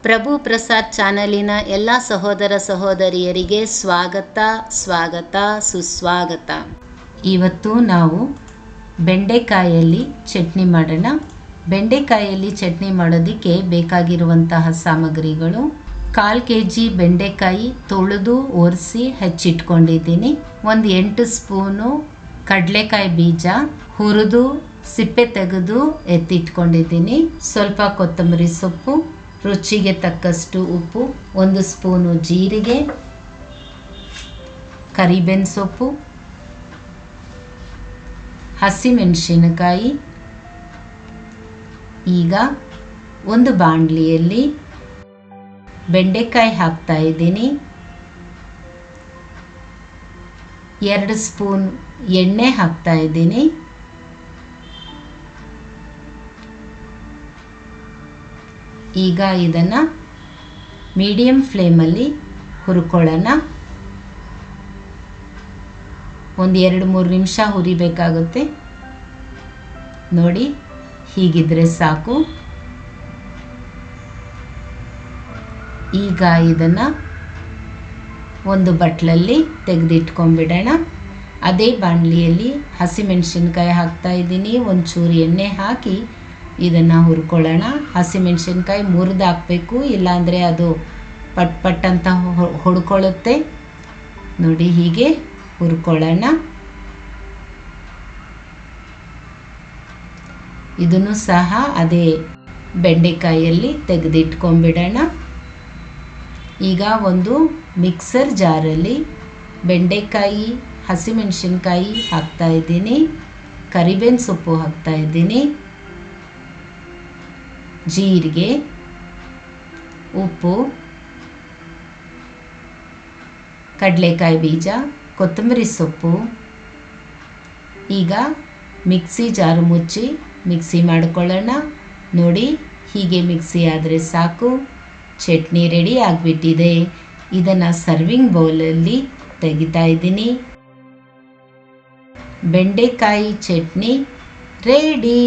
ಪ್ರಭು ಪ್ರಸಾದ್ ಚಾನಲಿನ ಎಲ್ಲ ಸಹೋದರ ಸಹೋದರಿಯರಿಗೆ ಸುಸ್ವಾಗತ. ಇವತ್ತು ನಾವು ಬೆಂಡೆಕಾಯಲ್ಲಿ ಚಟ್ನಿ ಮಾಡೋಣ. ಬೆಂಡೆಕಾಯಲ್ಲಿ ಚಟ್ನಿ ಮಾಡೋದಕ್ಕೆ ಬೇಕಾಗಿರುವಂತಹ ಸಾಮಗ್ರಿಗಳು: 1/4 kg ಬೆಂಡೆಕಾಯಿ ತೊಳೆದು ಒರೆಸಿ ಹೆಚ್ಚಿಟ್ಕೊಂಡಿದ್ದೀನಿ. 8 ಸ್ಪೂನು ಕಡಲೆಕಾಯಿ ಬೀಜ ಹುರಿದು ಸಿಪ್ಪೆ ತೆಗೆದು ಎತ್ತಿಟ್ಕೊಂಡಿದ್ದೀನಿ. ಸ್ವಲ್ಪ ಕೊತ್ತಂಬರಿ ಸೊಪ್ಪು, ರುಚಿಗೆ ತಕ್ಕಷ್ಟು ಉಪ್ಪು, 1 ಸ್ಪೂನು ಜೀರಿಗೆ, ಕರಿಬೇವಿನ ಸೊಪ್ಪು, ಹಸಿಮೆಣಸಿನಕಾಯಿ. ಈಗ ಒಂದು ಬಾಣಲಿಯಲ್ಲಿ ಬೆಂಡೆಕಾಯಿ ಹಾಕ್ತಾ ಇದ್ದೀನಿ. 2 ಸ್ಪೂನ್ ಎಣ್ಣೆ ಹಾಕ್ತಾ ಇದ್ದೀನಿ. ಈಗ ಇದನ್ನು ಮೀಡಿಯಂ ಫ್ಲೇಮಲ್ಲಿ ಹುರ್ಕೊಳ್ಳೋಣ. 2-3 ನಿಮಿಷ ಹುರಿಬೇಕಾಗುತ್ತೆ. ನೋಡಿ, ಹೀಗಿದ್ರೆ ಸಾಕು. ಈಗ ಇದನ್ನು ಒಂದು ಬಟ್ಲಲ್ಲಿ ತೆಗೆದಿಟ್ಕೊಂಡ್ಬಿಡೋಣ. ಅದೇ ಬಾಣಲಿಯಲ್ಲಿ ಹಸಿಮೆಣಸಿನ್ಕಾಯಿ ಹಾಕ್ತಾ ಇದ್ದೀನಿ. ಒಂಚೂರು ಎಣ್ಣೆ ಹಾಕಿ ಇದನ್ನು ಹುರ್ಕೊಳ್ಳೋಣ. ಹಸಿಮೆಣಸಿನ್ಕಾಯಿ ಮುರಿದು ಹಾಕಬೇಕು, ಇಲ್ಲಾಂದರೆ ಅದು ಪಟ್ ಅಂತ ಹೊಡ್ಕೊಳ್ಳುತ್ತೆ. ನೋಡಿ, ಹೀಗೆ ಹುರ್ಕೊಳ್ಳೋಣ. ಇದನ್ನು ಸಹ ಅದೇ ಬೆಂಡೆಕಾಯಲ್ಲಿ ತೆಗೆದಿಟ್ಕೊಂಡ್ಬಿಡೋಣ. ಈಗ ಒಂದು ಮಿಕ್ಸರ್ ಜಾರಲ್ಲಿ ಬೆಂಡೆಕಾಯಿ, ಹಸಿಮೆಣಸಿನ್ಕಾಯಿ ಹಾಕ್ತಾ ಇದ್ದೀನಿ, ಕರಿಬೇವಿನ ಸೊಪ್ಪು ಹಾಕ್ತಾ ಇದ್ದೀನಿ, ಜೀರಿಗೆ, ಉಪ್ಪು, ಕಡಲೆಕಾಯಿ ಬೀಜ, ಕೊತ್ತಂಬರಿ ಸೊಪ್ಪು. ಈಗ ಮಿಕ್ಸಿ ಜಾರು ಮುಚ್ಚಿ ಮಿಕ್ಸಿ ಮಾಡ್ಕೊಳ್ಳೋಣ. ನೋಡಿ, ಹೀಗೆ ಮಿಕ್ಸಿ ಆದರೆ ಸಾಕು. ಚಟ್ನಿ ರೆಡಿ ಆಗಿಬಿಟ್ಟಿದೆ. ಇದನ್ನು ಸರ್ವಿಂಗ್ ಬೌಲಲ್ಲಿ ತೆಗಿತಾ ಇದ್ದೀನಿ. ಬೆಂಡೆಕಾಯಿ ಚಟ್ನಿ ರೆಡಿ.